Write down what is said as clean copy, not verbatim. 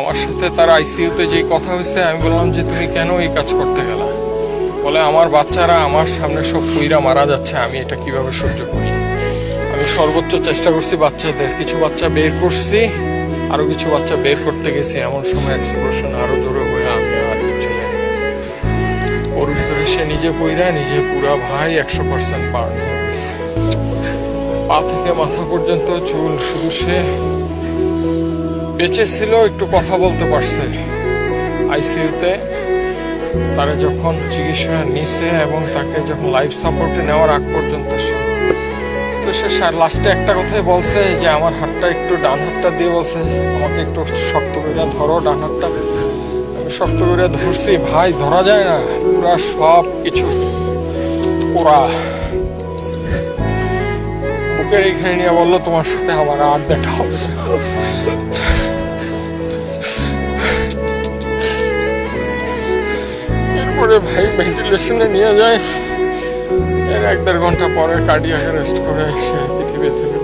আমার সাথে তার আইসিইউতে যে কথা হয়েছে, আমি বললাম যে তুমি কেন এই কাজ করতে গেলা? বলে আমার বাচ্চারা আমার সামনে সব পুইরা মারা যাচ্ছে, আমি এটা কিভাবে সহ্য করি। আমি সর্বোচ্চ চেষ্টা করছি বাচ্চাদের, কিছু বাচ্চা বের করছি, আরো কিছু বাচ্চা বের করতে গেছি, এমন সময় এক্সপ্লোশন আরো জোরে হয়ে আমি আর কিছু নেই। ওর ভিতরে সে নিজে পইরা নিজে পুরা ভাই 100% বার্ন হয়ে গেছে, পা থেকে মাথা পর্যন্ত চুল। শুধু সে বেঁচে ছিল, একটু কথা বলতে পারছে আইসিইউতে। তারা যখন চিকিৎসা নিছে এবং তাকে যখন লাইফ সাপোর্টে নেওয়ার আগ পর্যন্ত সে লাস্টে একটা কথাই বলছে যে আমার হাতটা একটু, ডান হাতটা দিয়ে বলছে আমাকে একটু শক্ত করে ধরো ডান হাতটা। আমি শক্ত করে ধরছি, ভাই ধরা যায় না, পুরা সব কিছু ওরা বুকের এইখানে নিয়ে বললো তোমার সাথে আমার আর দেখা হবে না। এরপরে ভাই ভেন্টিলেশনে নিয়ে যায়, এর 1-1.5 ঘন্টা পরে কার্ডিয়াক অ্যারেস্ট করে সে পৃথিবী থেকে